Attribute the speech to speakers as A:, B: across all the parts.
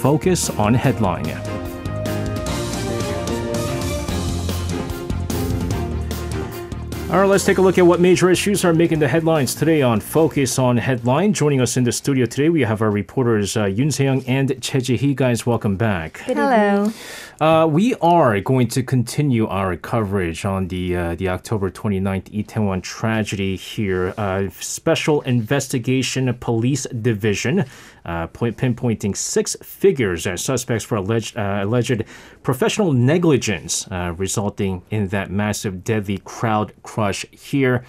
A: Focus on Headline. All right, let's take a look at what major issues are making the headlines today on Focus on Headline. Joining us in the studio today, we have our reporters Yoon Se-young and Che Ji-hee. Guys, welcome back.
B: Hello.
A: We are going to continue our coverage on the October 29th Itaewon tragedy here. Special Investigation Police Division pinpointing 6 figures as suspects for alleged professional negligence resulting in that massive deadly crowd crush here.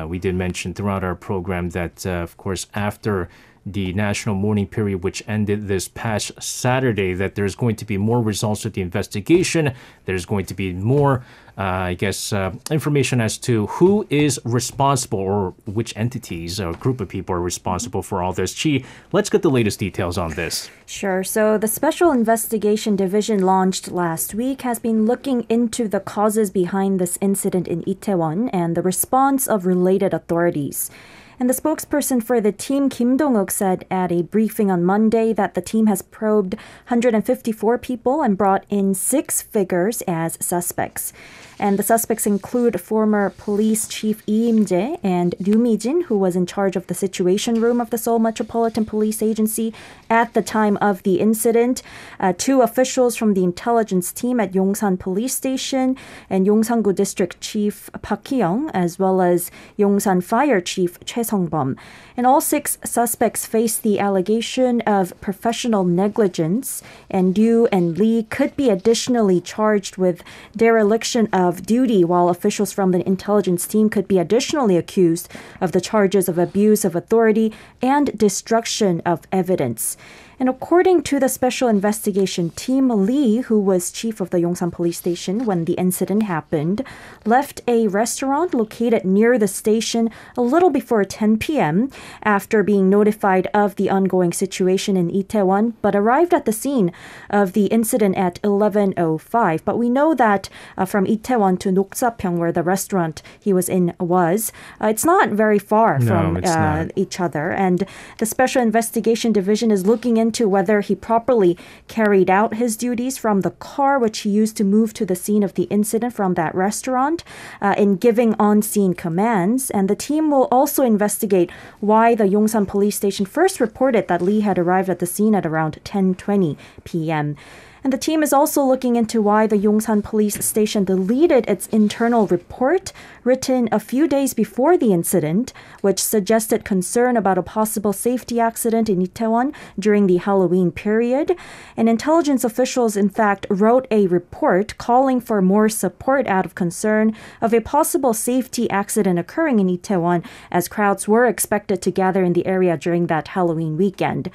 A: We did mention throughout our program that, of course, after the national mourning period, which ended this past Saturday, that there's going to be more results of the investigation. There's going to be more, information as to who is responsible or which entities or group of people are responsible for all this. Chi, let's get the latest details on this.
B: Sure. So the Special Investigation Division launched last week has been looking into the causes behind this incident in Itaewon and the response of related authorities. And the spokesperson for the team, Kim Dong-ok, said at a briefing on Monday that the team has probed 154 people and brought in 6 figures as suspects. And the suspects include former police chief Lee Im-jae and Ryu Mi-jin, who was in charge of the Situation Room of the Seoul Metropolitan Police Agency at the time of the incident. 2 officials from the intelligence team at Yongsan Police Station and Yongsan-gu District Chief Park Hee-young, as well as Yongsan Fire Chief Choi Sung-bum. And all 6 suspects face the allegation of professional negligence, and Ryu and Lee could be additionally charged with dereliction of duty, while officials from the intelligence team could be additionally accused of the charges of abuse of authority and destruction of evidence. And according to the Special Investigation Team, Lee, who was chief of the Yongsan Police Station when the incident happened, left a restaurant located near the station a little before 10 p.m. after being notified of the ongoing situation in Itaewon, but arrived at the scene of the incident at 11:05. But we know that from Itaewon to Noksapyeong, where the restaurant he was in was, it's not very far from each other. And the Special Investigation Division is looking into whether he properly carried out his duties from the car which he used to move to the scene of the incident from that restaurant in giving on-scene commands. And the team will also investigate why the Yongsan Police Station first reported that Lee had arrived at the scene at around 10:20 p.m. And the team is also looking into why the Yongsan Police Station deleted its internal report written a few days before the incident, which suggested concern about a possible safety accident in Itaewon during the Halloween period. And intelligence officials, in fact, wrote a report calling for more support out of concern of a possible safety accident occurring in Itaewon, as crowds were expected to gather in the area during that Halloween weekend.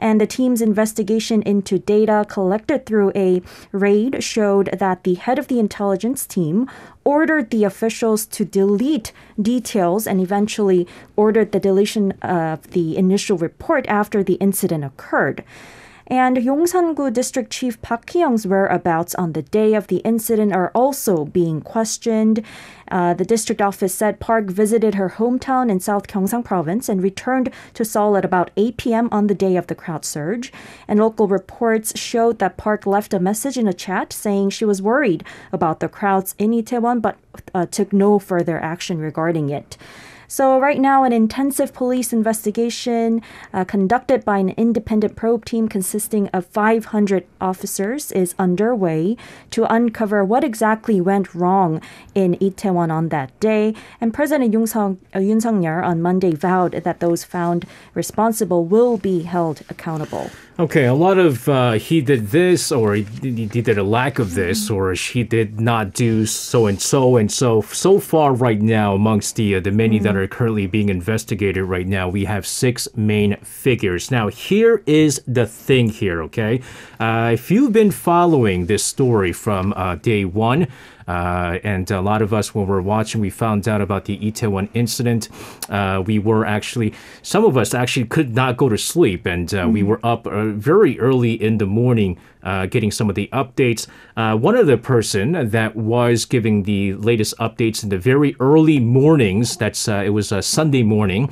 B: And the team's investigation into data collected through a raid showed that the head of the intelligence team ordered the officials to delete details and eventually ordered the deletion of the initial report after the incident occurred. And Yongsan-gu District Chief Park Hee-young's whereabouts on the day of the incident are also being questioned. The district office said Park visited her hometown in South Gyeongsang Province and returned to Seoul at about 8 p.m. on the day of the crowd surge. And local reports showed that Park left a message in a chat saying she was worried about the crowds in Itaewon, but took no further action regarding it. So right now, an intensive police investigation conducted by an independent probe team consisting of 500 officers is underway to uncover what exactly went wrong in Itaewon on that day. And President Yoon Suk-yeol on Monday vowed that those found responsible will be held accountable.
A: Okay, a lot of he did this, or he did a lack of this, or she did not do so and so. And so far right now, amongst the many that are currently being investigated right now, we have 6 main figures. Now, here is the thing here, okay? If you've been following this story from day one, And a lot of us, when we're watching, we found out about the Itaewon incident. Some of us actually could not go to sleep, and we were up very early in the morning getting some of the updates. One other person that was giving the latest updates in the very early mornings, it was a Sunday morning,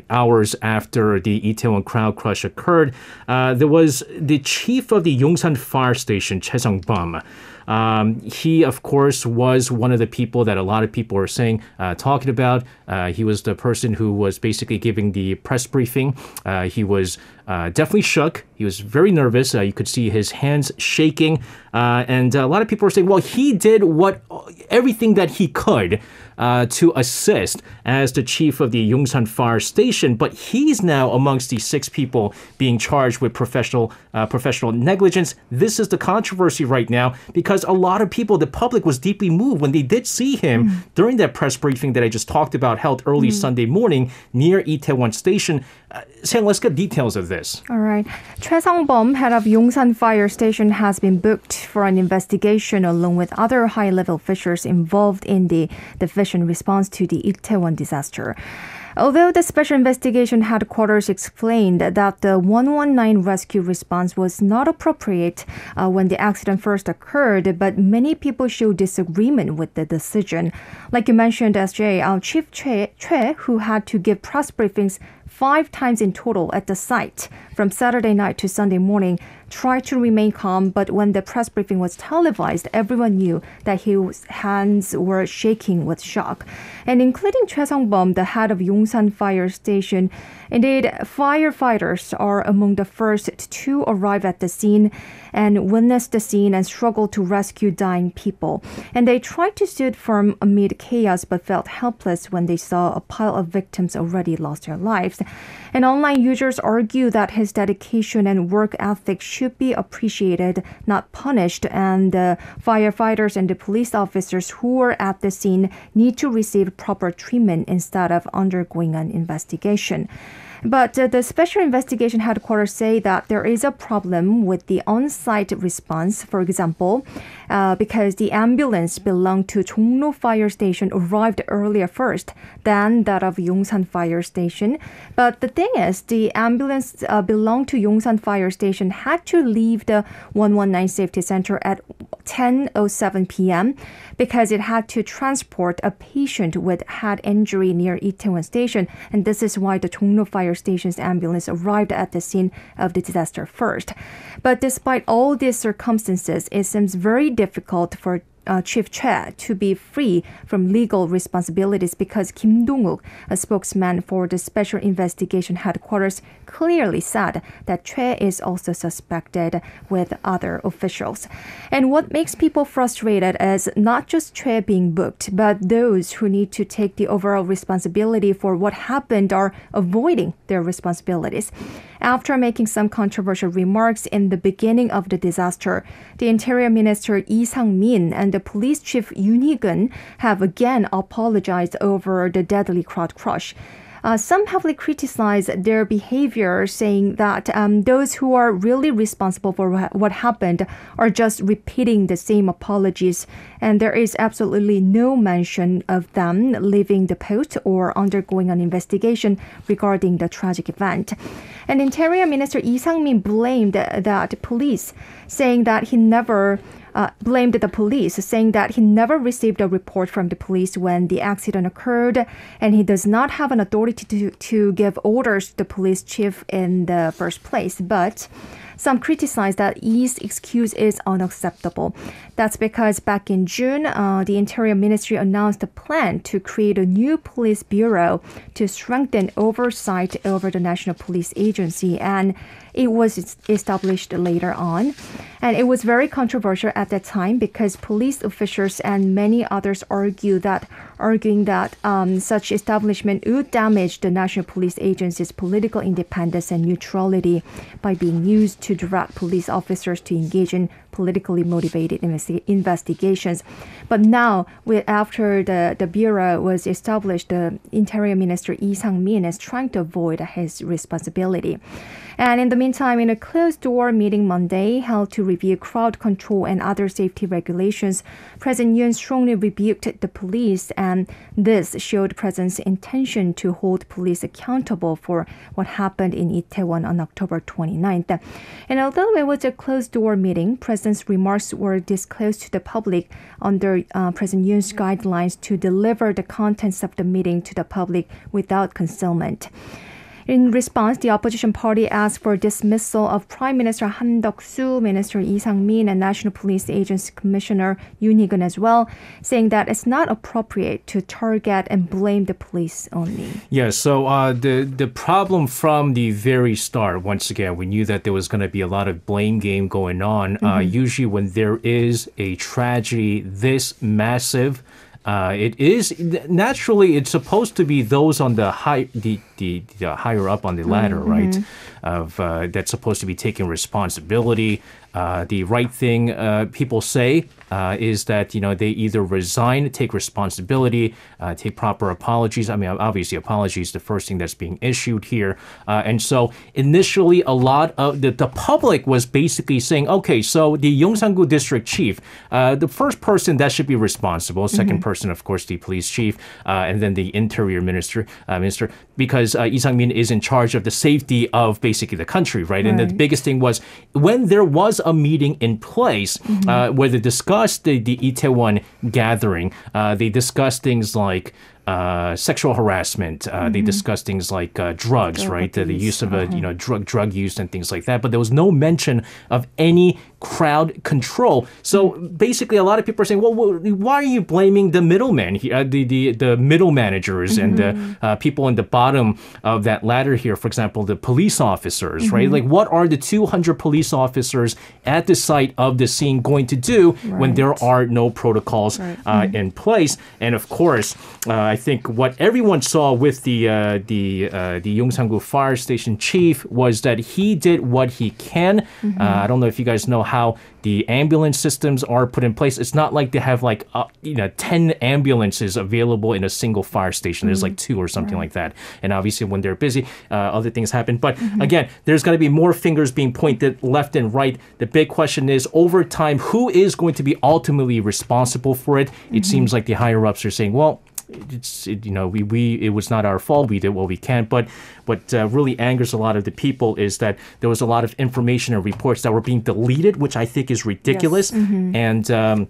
A: hours after the Itaewon crowd crush occurred, there was the chief of the Yongsan fire station, Choi Sang-bum. He, of course, was one of the people that a lot of people are talking about. He was the person who was basically giving the press briefing. He was definitely shook. He was very nervous. You could see his hands shaking. And a lot of people are saying, well, he did everything that he could to assist as the chief of the Yongsan fire station. But he's now amongst the 6 people being charged with professional negligence. This is the controversy right now because a lot of people, the public, was deeply moved when they did see him during that press briefing that I just talked about held early Sunday morning near Itaewon Station. Sang, let's get details of this.
C: All right. Choi Sang-bum, head of Yongsan Fire Station, has been booked for an investigation along with other high-level officials involved in the division response to the Itaewon disaster. Although the Special Investigation Headquarters explained that the 119 rescue response was not appropriate when the accident first occurred, but many people show disagreement with the decision. Like you mentioned, SJ, Chief Choi, who had to give press briefings 5 times in total at the site from Saturday night to Sunday morning, tried to remain calm, but when the press briefing was televised, everyone knew that his hands were shaking with shock. And including Choi Sang-bum, the head of Yongsan Fire Station, indeed, firefighters are among the first to arrive at the scene and witness the scene and struggle to rescue dying people. And they tried to stand firm amid chaos but felt helpless when they saw a pile of victims already lost their lives. And online users argue that his dedication and work ethic should be appreciated, not punished, and the firefighters and the police officers who were at the scene need to receive proper treatment instead of undergoing an investigation. But the Special Investigation Headquarters say that there is a problem with the on-site response. For example, because the ambulance belonged to Jongno Fire Station arrived earlier first than that of Yongsan Fire Station. But the thing is, the ambulance belonged to Yongsan Fire Station had to leave the 119 Safety Center at 10:07 p.m. because it had to transport a patient with head injury near Itaewon Station. And this is why the Jongno Fire Station's ambulance arrived at the scene of the disaster first. But despite all these circumstances, it seems very difficult for Chief Choi to be free from legal responsibilities because Kim Dong-wook, a spokesman for the Special Investigation Headquarters, clearly said that Choi is also suspected with other officials. And what makes people frustrated is not just Choi being booked, but those who need to take the overall responsibility for what happened are avoiding their responsibilities. After making some controversial remarks in the beginning of the disaster, the Interior Minister Lee Sang-min and the police chief Yoon Hee-gun have again apologized over the deadly crowd crush. Some heavily criticized their behavior, saying that those who are really responsible for what happened are just repeating the same apologies, and there is absolutely no mention of them leaving the post or undergoing an investigation regarding the tragic event. And Interior Minister Lee Sang-min blamed the police, saying that he never received a report from the police when the accident occurred, and he does not have an authority to give orders to the police chief in the first place. But some criticize that Lee's excuse is unacceptable. That's because back in June, the Interior Ministry announced a plan to create a new police bureau to strengthen oversight over the National Police Agency, and it was established later on. And it was very controversial at that time because police officials and many others arguing that such establishment would damage the National Police Agency's political independence and neutrality by being used to direct police officers to engage in politically motivated investigations. But now, after the bureau was established, the Interior Minister Lee Sang-min is trying to avoid his responsibility. And in the meantime, in a closed-door meeting Monday held to review crowd control and other safety regulations, President Yoon strongly rebuked the police, and this showed President's intention to hold police accountable for what happened in Itaewon on October 29th. And although it was a closed-door meeting, President's remarks were disclosed to the public under President Yoon's guidelines to deliver the contents of the meeting to the public without concealment. In response, the opposition party asked for dismissal of Prime Minister Han Duck-soo, Minister Lee Sang-min, and National Police Agency Commissioner Yoon Hee-gun as well, saying that it's not appropriate to target and blame the police only.
A: Yeah, so the problem from the very start, once again, we knew that there was going to be a lot of blame game going on. Usually when there is a tragedy this massive, it is naturally it's supposed to be those on the higher up on the ladder, right? That's supposed to be taking responsibility. The right thing people say is that they either resign, take responsibility, take proper apologies. I mean, obviously, apology is the first thing that's being issued here. And so initially, a lot of the public was basically saying, okay, so the Yongsan-gu District chief, the first person that should be responsible, second person, of course, the police chief, and then the interior minister, because Lee Sang-min is in charge of the safety of basically the country, right? And the biggest thing was when there was a meeting in place where they discussed the Itaewon gathering, they discussed things like sexual harassment. They discussed things like drugs, right? The use of drug use and things like that. But there was no mention of any crowd control. So basically, a lot of people are saying, well, why are you blaming the middlemen, the middle managers and the people in the bottom of that ladder here? For example, the police officers, right? Like, what are the 200 police officers at the site of the scene going to do when there are no protocols in place? And of course, I think what everyone saw with the Yongsan-gu fire station chief was that he did what he can. I don't know if you guys know how the ambulance systems are put in place. It's not like they have 10 ambulances available in a single fire station. There's like 2 or something like that. And obviously when they're busy, other things happen. But again, there's going to be more fingers being pointed left and right. The big question is, over time, who is going to be ultimately responsible for it? It seems like the higher ups are saying, well, it was not our fault. We did what we can. But what really angers a lot of the people is that there was a lot of information and reports that were being deleted, which I think is ridiculous. Yes. And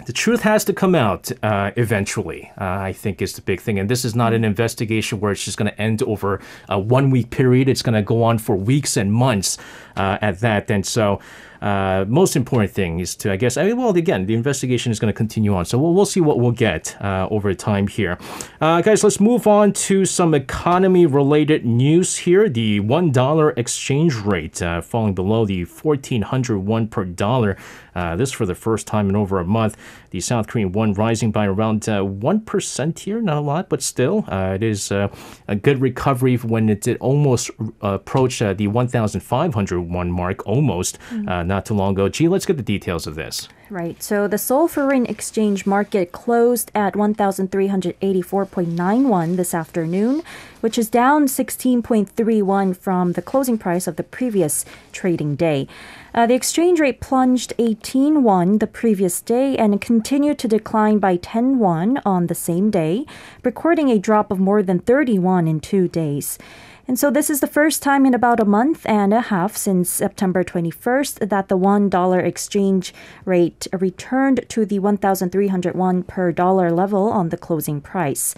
A: the truth has to come out eventually, I think is the big thing. And this is not an investigation where it's just going to end over a 1-week period. It's going to go on for weeks and months at that. And so most important thing is to, again, the investigation is going to continue on. So we'll see what we'll get over time here. Guys, let's move on to some economy-related news here. The $1 exchange rate falling below the 1,400 won per dollar. This for the first time in over a month. The South Korean won rising by around 1% here. Not a lot, but still, it is a good recovery when it did almost approach the 1,500 won mark, almost, not too long ago. Gee, let's get the details of this.
B: Right. So the Seoul Foreign Exchange Market closed at 1,384.91 this afternoon, which is down 16.31 from the closing price of the previous trading day. The exchange rate plunged 18 won the previous day and continued to decline by 10 won on the same day, recording a drop of more than 30 won in 2 days. And so this is the first time in about a month and a half since September 21st that the $1 exchange rate returned to the 1,300 won per dollar level on the closing price.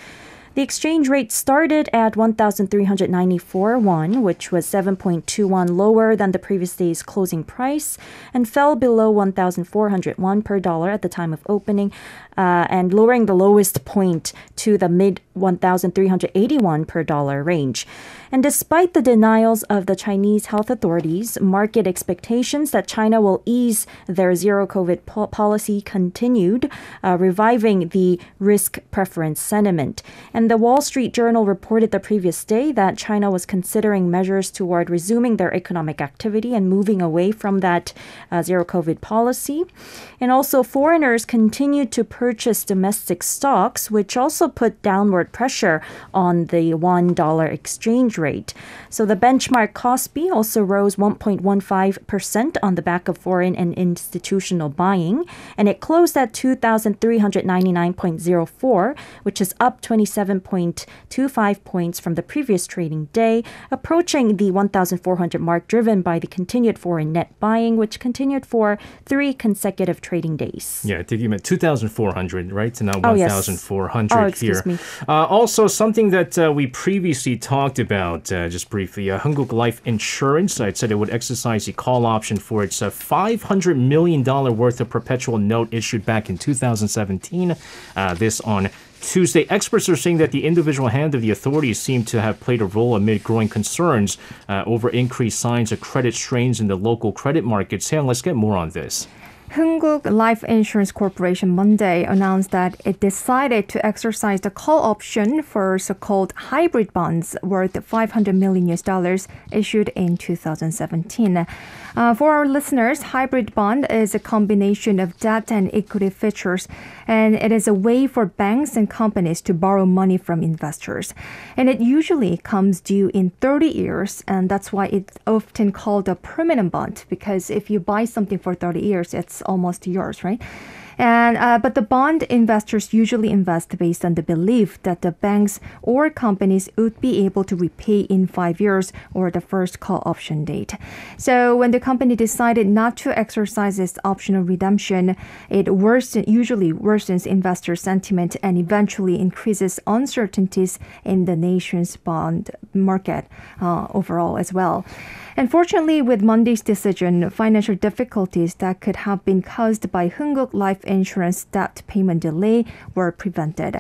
B: The exchange rate started at 1,394 won, which was 7.21 lower than the previous day's closing price, and fell below 1,400 won per dollar at the time of opening, and lowering the lowest point to the mid 1,381 per dollar range. And despite the denials of the Chinese health authorities, market expectations that China will ease their zero-COVID policy continued, reviving the risk preference sentiment. And the Wall Street Journal reported the previous day that China was considering measures toward resuming their economic activity and moving away from that zero-COVID policy. And also, foreigners continued to purchase domestic stocks, which also put downward pressure on the $1 exchange rate. So the benchmark KOSPI also rose 1.15% on the back of foreign and institutional buying, and it closed at 2,399.04, which is up 27.25 points from the previous trading day, approaching the 1,400 mark driven by the continued foreign net buying, which continued for 3 consecutive trading days.
A: Yeah, I think you meant 2,400, right? So now
B: Oh, yes.
A: 1,400
B: Oh, excuse
A: here.
B: me.
A: Also, something that we previously talked about, just briefly, Hanguk Life Insurance. It said it would exercise the call option for its $500 million worth of perpetual note issued back in 2017. This on Tuesday. Experts are saying that the individual hand of the authorities seem to have played a role amid growing concerns over increased signs of credit strains in the local credit markets. Sam, let's get more on this.
C: Hanguk Life Insurance Corporation Monday announced that it decided to exercise the call option for so-called hybrid bonds worth $500 million issued in 2017. For our listeners, hybrid bond is a combination of debt and equity features, and it is a way for banks and companies to borrow money from investors. And it usually comes due in 30 years, and that's why it's often called a permanent bond, because if you buy something for 30 years, it's almost yours, right? But the bond investors usually invest based on the belief that the banks or companies would be able to repay in 5 years or the first call option date. So when the company decided not to exercise its optional redemption, it usually worsens investor sentiment and eventually increases uncertainties in the nation's bond market overall as well. Unfortunately, with Monday's decision, financial difficulties that could have been caused by Hanguk Life Insurance debt payment delay were prevented.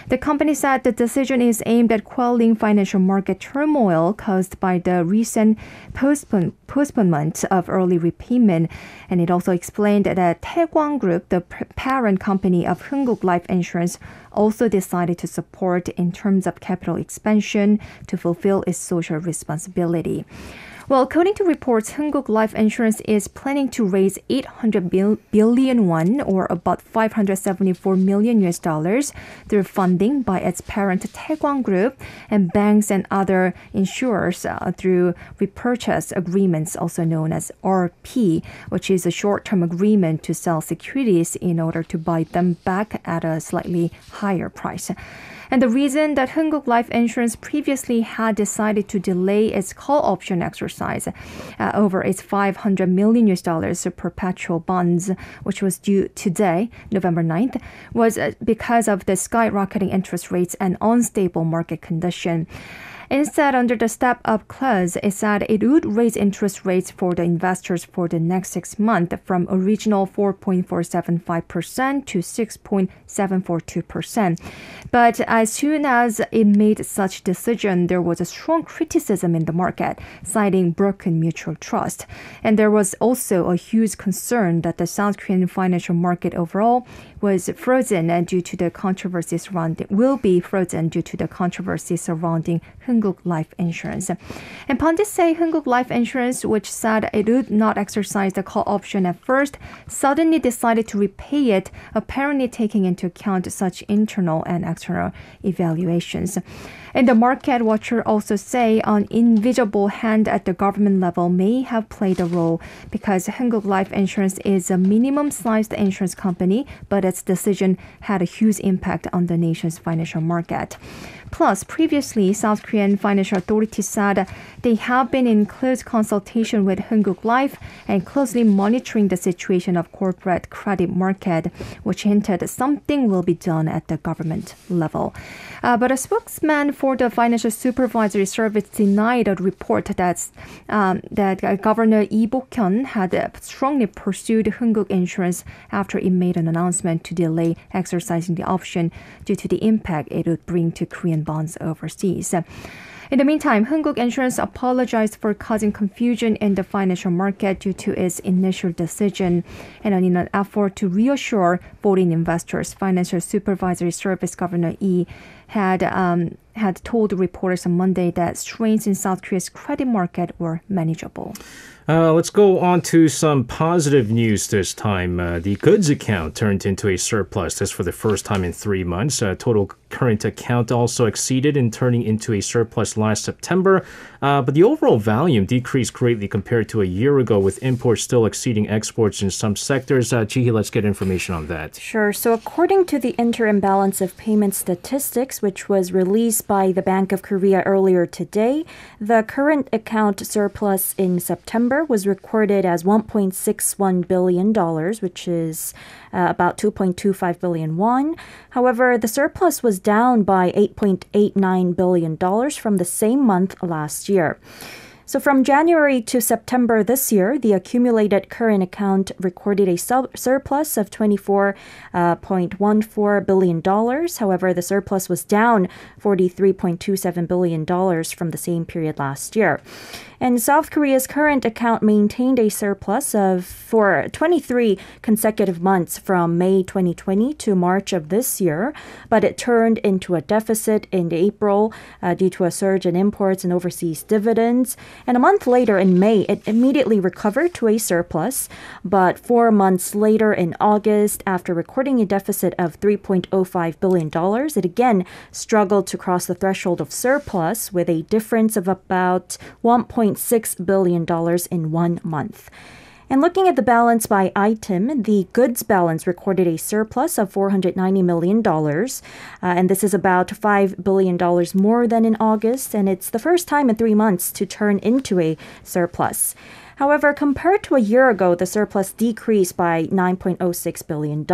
C: The company said the decision is aimed at quelling financial market turmoil caused by the recent postponement of early repayment. And it also explained that Itaewon Group, the parent company of Hanguk Life Insurance, also decided to support in terms of capital expansion to fulfill its social responsibility. Well, according to reports, Hanguk Life Insurance is planning to raise 800 billion won, or about $574 million through funding by its parent Itaewon Group and banks and other insurers through repurchase agreements, also known as RP, which is a short-term agreement to sell securities in order to buy them back at a slightly higher price. And the reason that Hanguk Life Insurance previously had decided to delay its call option exercise over its $500 million perpetual bonds, which was due today, November 9th, was because of the skyrocketing interest rates and unstable market condition. Instead, under the step-up clause, it said it would raise interest rates for the investors for the next 6 months from original 4.475% to 6.742%. But as soon as it made such decision, there was a strong criticism in the market, citing broken mutual trust. And there was also a huge concern that the South Korean financial market overall was frozen due to the controversy surrounding Hanguk Life Insurance. And pundits say Hanguk Life Insurance, which said it would not exercise the call option at first, suddenly decided to repay it, apparently taking into account such internal and external evaluations. And the market watcher also say an invisible hand at the government level may have played a role because Hanguk Life Insurance is a minimum-sized insurance company, but its decision had a huge impact on the nation's financial market. Plus, previously, South Korean financial authorities said they have been in close consultation with Hanguk Life and closely monitoring the situation of corporate credit market, which hinted something will be done at the government level. But a spokesman for the Financial Supervisory Service denied a report that Governor Lee Bok-hyun had strongly pursued Hanguk Insurance after it made an announcement to delay exercising the option due to the impact it would bring to Korean bonds overseas. In the meantime, Hunguk Insurance apologized for causing confusion in the financial market due to its initial decision. And in an effort to reassure foreign investors, Financial Supervisory Service Governor Lee had told reporters on Monday that strains in South Korea's credit market were manageable.
A: Let's go on to some positive news this time. The goods account turned into a surplus. That's for the first time in 3 months. Total current account also exceeded in turning into a surplus last September. But the overall volume decreased greatly compared to a year ago, with imports still exceeding exports in some sectors. Jihi, let's get information on that.
B: Sure. So according to the interim balance of payment statistics, which was released by the Bank of Korea earlier today, the current account surplus in September was recorded as $1.61 billion, which is about 2.25 billion won. However, the surplus was down by $8.89 billion from the same month last year. So from January to September this year, the accumulated current account recorded a surplus of $24.14 billion. However, the surplus was down $43.27 billion from the same period last year. And South Korea's current account maintained a surplus for 23 consecutive months from May 2020 to March of this year, but it turned into a deficit in April due to a surge in imports and overseas dividends. And a month later in May, it immediately recovered to a surplus. But 4 months later in August, after recording a deficit of $3.05 billion, it again struggled to cross the threshold of surplus with a difference of about $1.6 billion in 1 month. And looking at the balance by item, the goods balance recorded a surplus of $490 million. And this is about $5 billion more than in August. And it's the first time in 3 months to turn into a surplus. However, compared to a year ago, the surplus decreased by $9.06 billion.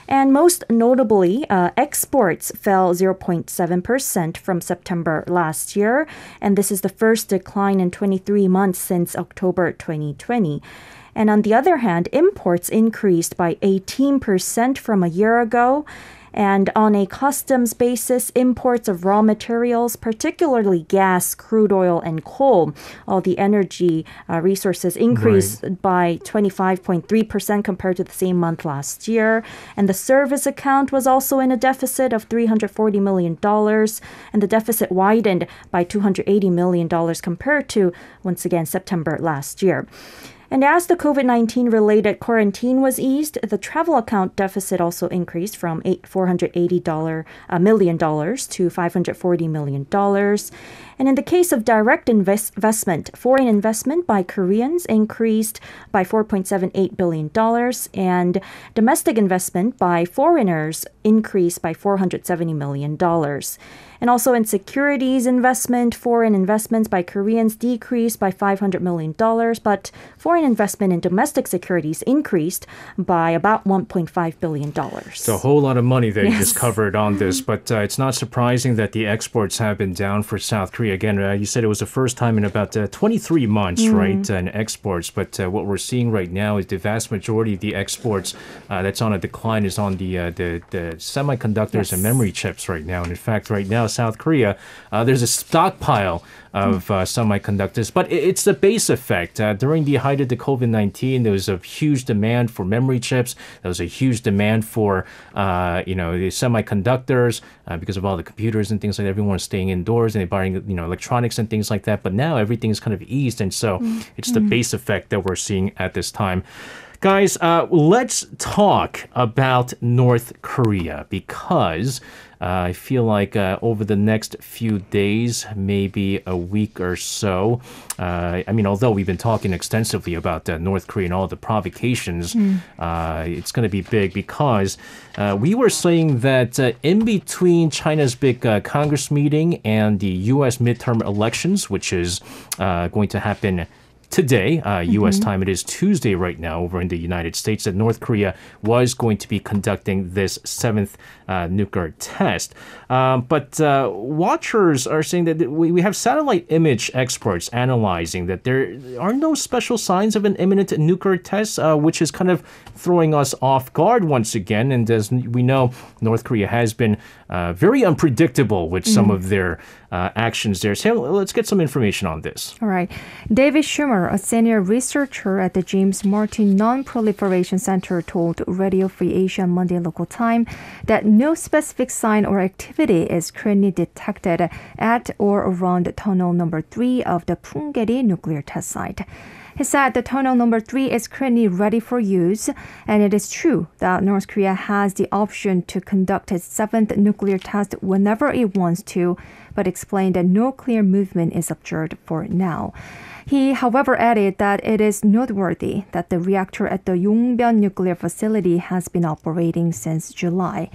B: And most notably, exports fell 0.7% from September last year. And this is the first decline in 23 months since October 2020. And on the other hand, imports increased by 18% from a year ago. And on a customs basis, imports of raw materials, particularly gas, crude oil, and coal, all the energy resources increased by 25.3% compared to the same month last year. And the service account was also in a deficit of $340 million. And the deficit widened by $280 million compared to, once again, September last year. And as the COVID-19 related quarantine was eased, the travel account deficit also increased from $480 million to $540 million. And in the case of direct investment, foreign investment by Koreans increased by $4.78 billion, and domestic investment by foreigners increased by $470 million. And also in securities investment, foreign investments by Koreans decreased by $500 million, but foreign investment in domestic securities increased by about $1.5 billion.
A: It's a whole lot of money that you just covered on this, but it's not surprising that the exports have been down for South Korea. Again, you said it was the first time in about 23 months, right, in exports. But what we're seeing right now is the vast majority of the exports that's on a decline is on the semiconductors and memory chips right now. And in fact, right now, South Korea, there's a stockpile of semiconductors, but it's the base effect. During the height of the COVID-19, there was a huge demand for memory chips. There was a huge demand for, the semiconductors because of all the computers and things like that. Everyone was staying indoors and they're buying, electronics and things like that. But now everything's kind of eased, and so it's the base effect that we're seeing at this time. Guys, let's talk about North Korea because I feel like over the next few days, maybe a week or so, although we've been talking extensively about North Korea and all the provocations, it's going to be big because we were saying that in between China's big Congress meeting and the U.S. midterm elections, which is going to happen today, U.S. time. It is Tuesday right now over in the United States, that North Korea was going to be conducting this seventh nuclear test. But watchers are saying that we have satellite image experts analyzing that there are no special signs of an imminent nuclear test, which is kind of throwing us off guard once again. And as we know, North Korea has been very unpredictable with some of their actions there. So let's get some information on this.
C: All right. David Schumer, a senior researcher at the James Martin Non-Proliferation Center, told Radio Free Asia Monday local time that no specific sign or activity is currently detected at or around tunnel number 3 of the Punggye-ri nuclear test site. He said the tunnel number 3 is currently ready for use, and it is true that North Korea has the option to conduct its 7th nuclear test whenever it wants to, but explained that no clear movement is observed for now. He, however, added that it is noteworthy that the reactor at the Yongbyon nuclear facility has been operating since July.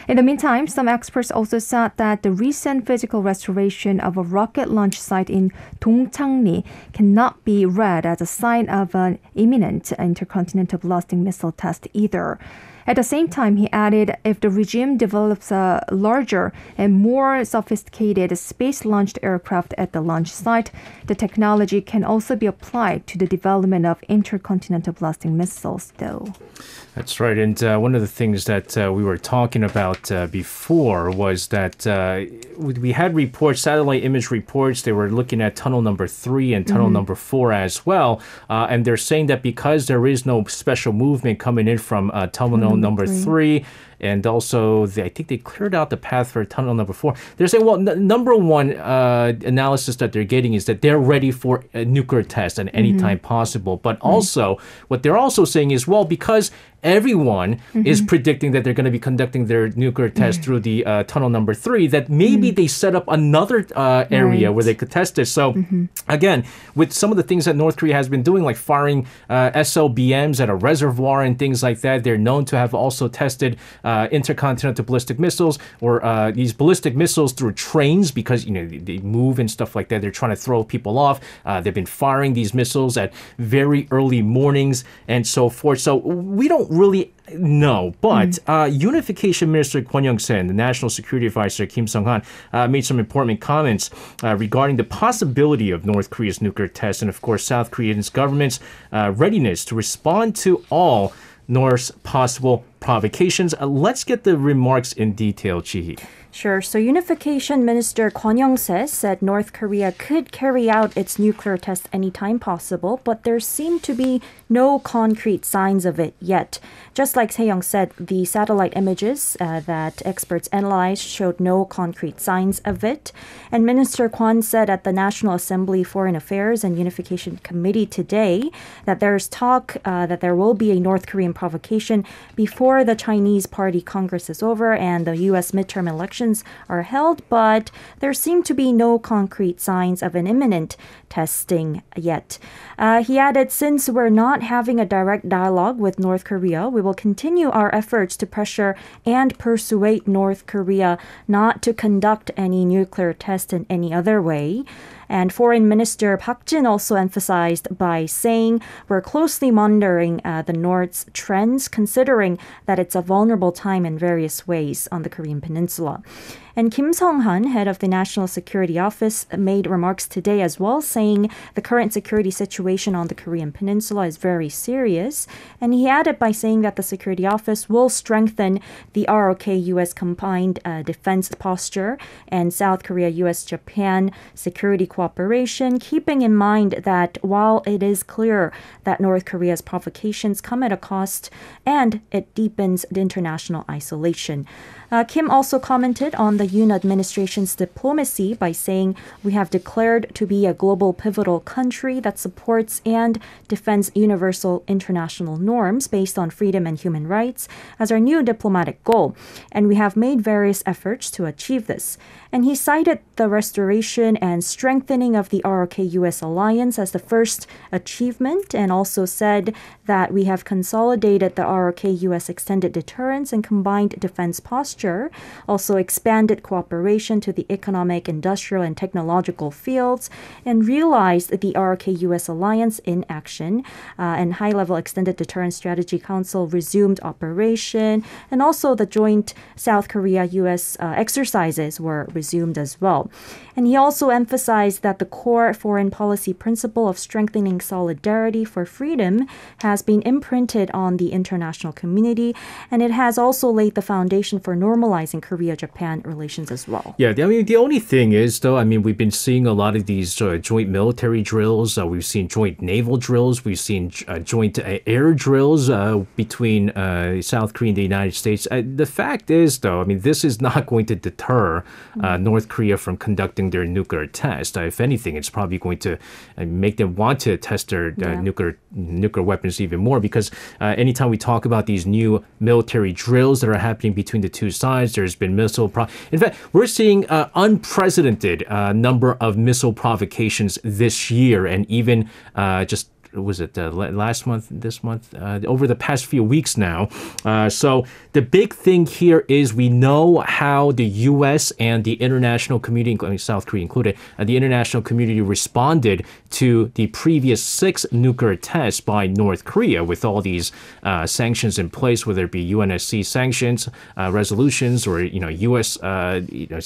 C: In the meantime, some experts also said that the recent physical restoration of a rocket launch site in Dongchangni cannot be read as a sign of an imminent intercontinental ballistic missile test either. At the same time, he added, if the regime develops a larger and more sophisticated space-launched aircraft at the launch site, the technology can also be applied to the development of intercontinental ballistic missiles, though.
A: That's right. And one of the things that we were talking about before was that we had reports, satellite image reports. They were looking at tunnel number 3 and tunnel number 4 as well. And they're saying that because there is no special movement coming in from tunnel number 3, and also, I think they cleared out the path for tunnel number 4. They're saying, well, number one analysis that they're getting is that they're ready for a nuclear test at any time possible. But also, what they're also saying is, well, because everyone is predicting that they're going to be conducting their nuclear test through the tunnel number 3, that maybe they set up another area where they could test it. So, again, with some of the things that North Korea has been doing, like firing SLBMs at a reservoir and things like that, they're known to have also tested intercontinental ballistic missiles or these ballistic missiles through trains because, you know, they move and stuff like that. They're trying to throw people off. They've been firing these missiles at very early mornings and so forth. So we don't really know, but Unification Minister Kwon Youngse and the National Security Advisor Kim Sung-han made some important comments regarding the possibility of North Korea's nuclear test and, of course, South Korea's government's readiness to respond to all North's possible provocations. Let's get the remarks in detail, Chi-hee.
B: Sure. So Unification Minister Kwon Youngse said North Korea could carry out its nuclear test anytime possible, but there seem to be no concrete signs of it yet. Just like Tae-young said, the satellite images that experts analyzed showed no concrete signs of it. And Minister Kwon said at the National Assembly Foreign Affairs and Unification Committee today that there's talk that there will be a North Korean provocation before the Chinese Party Congress is over and the U.S. midterm elections are held, but there seem to be no concrete signs of an imminent testing yet. He added, since we're not having a direct dialogue with North Korea, we will continue our efforts to pressure and persuade North Korea not to conduct any nuclear test in any other way. And Foreign Minister Park Jin also emphasized by saying, we're closely monitoring the North's trends, considering that it's a vulnerable time in various ways on the Korean Peninsula. And Kim Sung-han, head of the National Security Office, made remarks today as well, saying the current security situation on the Korean Peninsula is very serious. And he added by saying that the Security Office will strengthen the ROK-US combined defense posture and South Korea-US-Japan security cooperation, keeping in mind that while it is clear that North Korea's provocations come at a cost and it deepens the international isolation. Kim also commented on the Yoon administration's diplomacy by saying, we have declared to be a global pivotal country that supports and defends universal international norms based on freedom and human rights as our new diplomatic goal. And we have made various efforts to achieve this. And he cited the restoration and strengthening of the ROK-US alliance as the first achievement and also said that we have consolidated the ROK-US extended deterrence and combined defense posture, also expanded cooperation to the economic, industrial, and technological fields, and realized the ROK-US alliance in action. And high-level extended deterrence strategy council resumed operation, and also the joint South Korea-US exercises were resumed as well. And he also emphasized that the core foreign policy principle of strengthening solidarity for freedom has been imprinted on the international community, and it has also laid the foundation for normalizing Korea-Japan relations as well.
A: Yeah, I mean, the only thing is, though, I mean, we've been seeing a lot of these joint military drills. We've seen joint naval drills. We've seen joint air drills between South Korea and the United States. The fact is, though, I mean, this is not going to deter North Korea from conducting their nuclear test. If anything, it's probably going to make them want to test their nuclear weapons even more, because anytime we talk about these new military drills that are happening between the two sides, there's been in fact, we're seeing unprecedented number of missile provocations this year, and even was it last month, this month, over the past few weeks now. So the big thing here is we know how the U.S. and the international community, including South Korea included, the international community responded to the previous 6 nuclear tests by North Korea with all these sanctions in place, whether it be UNSC sanctions, resolutions, or U.S.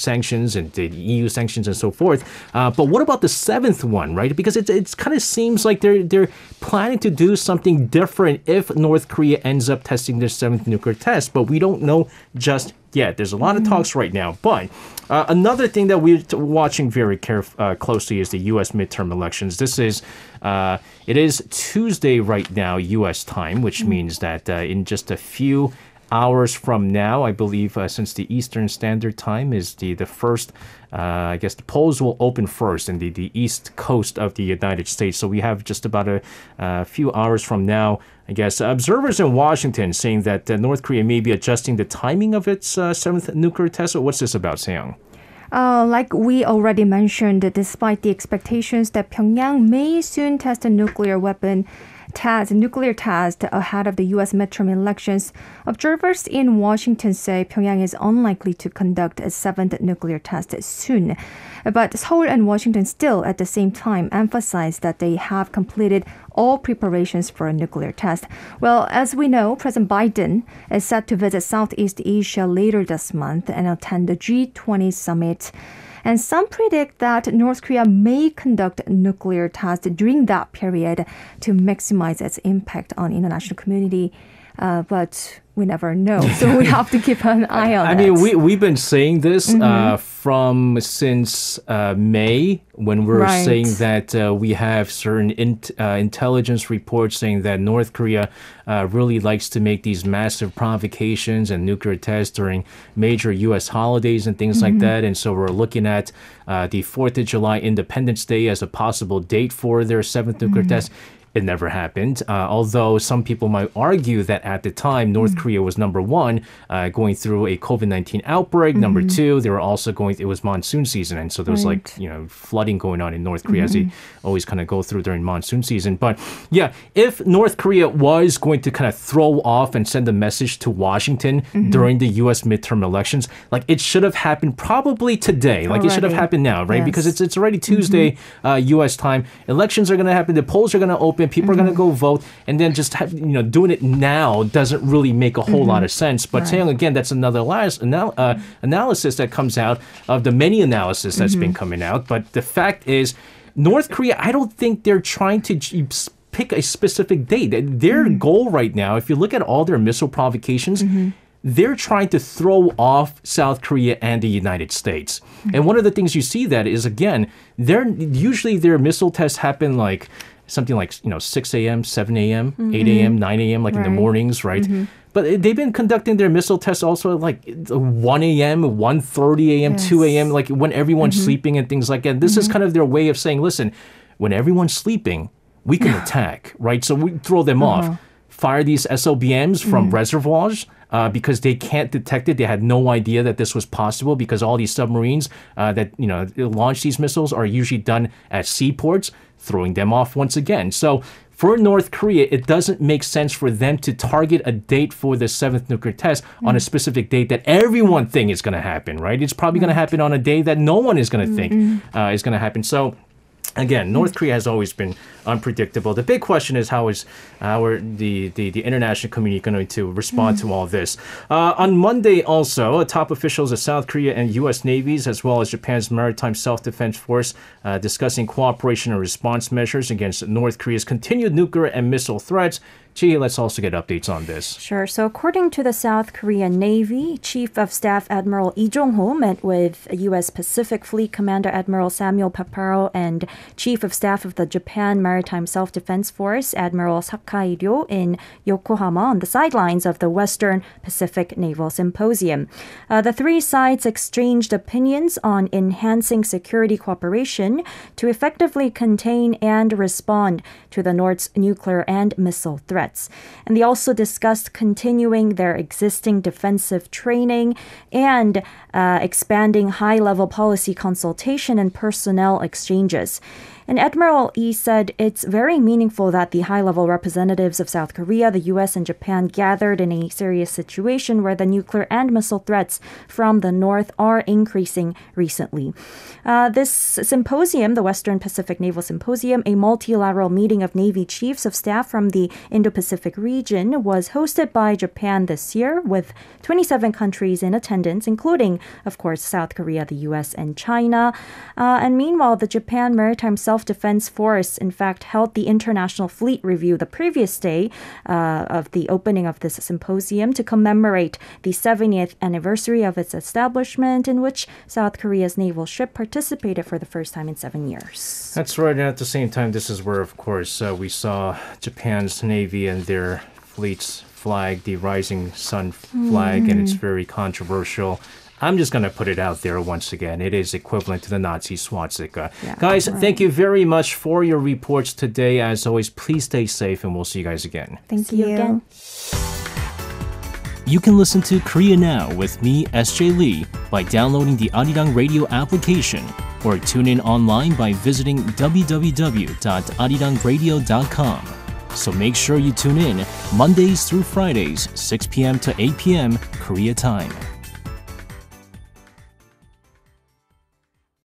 A: Sanctions and the EU sanctions and so forth. But what about the 7th one, right? Because it's kind of seems like they're planning to do something different if North Korea ends up testing their 7th nuclear test, but we don't know just yet. There's a lot of talks right now. But another thing that we're watching very closely is the U.S. midterm elections. It is Tuesday right now, U.S. time, which means that in just a few hours from now, I believe, since the Eastern Standard Time is the first, I guess the polls will open first in the East Coast of the United States. So we have just about a few hours from now, I guess. Observers in Washington saying that North Korea may be adjusting the timing of its 7th nuclear test. So what's this about, Seong?
C: Like we already mentioned, despite the expectations that Pyongyang may soon test a nuclear test ahead of the U.S. midterm elections, observers in Washington say Pyongyang is unlikely to conduct a 7th nuclear test soon. But Seoul and Washington still, at the same time, emphasize that they have completed all preparations for a nuclear test. Well, as we know, President Biden is set to visit Southeast Asia later this month and attend the G20 summit. And some predict that North Korea may conduct a nuclear test during that period to maximize its impact on the international community. But we never know, so we have to keep an eye on it.
A: I mean, we've been saying this since May, when we're saying that we have certain intelligence reports saying that North Korea really likes to make these massive provocations and nuclear tests during major U.S. holidays and things like that. And so we're looking at the 4th of July Independence Day as a possible date for their 7th nuclear test. It never happened, although some people might argue that at the time, North Korea was number one, going through a COVID-19 outbreak. Number two, they were also it was monsoon season. And so there was flooding going on in North Korea as they always kind of go through during monsoon season. But yeah, if North Korea was going to kind of throw off and send a message to Washington during the U.S. midterm elections, it should have happened probably today. It should have happened now, right? Yes. Because it's already Tuesday, U.S. time. Elections are going to happen. The polls are going to open. People are going to go vote, and then just doing it now doesn't really make a whole lot of sense. But saying again, that's another analysis that comes out of the many analysis that's been coming out. But the fact is, North Korea, I don't think they're trying to pick a specific date. Their goal right now, if you look at all their missile provocations, they're trying to throw off South Korea and the United States. And one of the things you see that is, again, usually their missile tests happen something like 6 a.m., 7 a.m., 8 a.m., 9 a.m., in the mornings, right? But they've been conducting their missile tests also at 1 a.m., 1:30 a.m., 2 a.m., when everyone's sleeping and things like that. This is kind of their way of saying, listen, when everyone's sleeping, we can attack, right? So we throw them off. Fire these SLBMs from reservoirs because they can't detect it. They had no idea that this was possible because all these submarines that launch these missiles are usually done at seaports, throwing them off once again. So for North Korea, it doesn't make sense for them to target a date for the 7th nuclear test on a specific date that everyone thinks is going to happen, right? It's probably going to happen on a day that no one is going to think is going to happen. So again, North Korea has always been unpredictable. The big question is how the international community going to respond to all this? On Monday also, top officials of South Korea and U.S. navies, as well as Japan's Maritime Self-Defense Force, discussing cooperation and response measures against North Korea's continued nuclear and missile threats. Chi, let's also get updates on this.
B: Sure. So according to the South Korean Navy, Chief of Staff Admiral Lee Jong-ho met with U.S. Pacific Fleet Commander Admiral Samuel Paparo and Chief of Staff of the Japan Maritime Self-Defense Force Admiral Sakai Ryo in Yokohama on the sidelines of the Western Pacific Naval Symposium. The three sides exchanged opinions on enhancing security cooperation to effectively contain and respond to the North's nuclear and missile threats. And they also discussed continuing their existing defensive training and expanding high-level policy consultation and personnel exchanges. And Admiral Lee said it's very meaningful that the high-level representatives of South Korea, the U.S., and Japan gathered in a serious situation where the nuclear and missile threats from the North are increasing recently. This symposium, the Western Pacific Naval Symposium, a multilateral meeting of Navy chiefs of staff from the Indo-Pacific region, was hosted by Japan this year with 27 countries in attendance, including, of course, South Korea, the U.S., and China. And meanwhile, the Japan Maritime Self-Defense Force, in fact, held the International Fleet Review the previous day of the opening of this symposium to commemorate the 70th anniversary of its establishment, in which South Korea's naval ship participated for the first time in 7 years.
A: That's right. And at the same time, this is where, of course, we saw Japan's Navy and their fleets flag the rising sun flag, and it's very controversial. I'm just going to put it out there once again. It is equivalent to the Nazi swastika. Guys, thank you very much for your reports today. As always, please stay safe, and we'll see you guys again.
C: Thank
B: See you again.
A: You can listen to Korea Now with me, SJ Lee, by downloading the Arirang radio application, or tune in online by visiting www.arirangradio.com. So make sure you tune in Mondays through Fridays, 6 p.m. to 8 p.m. Korea time.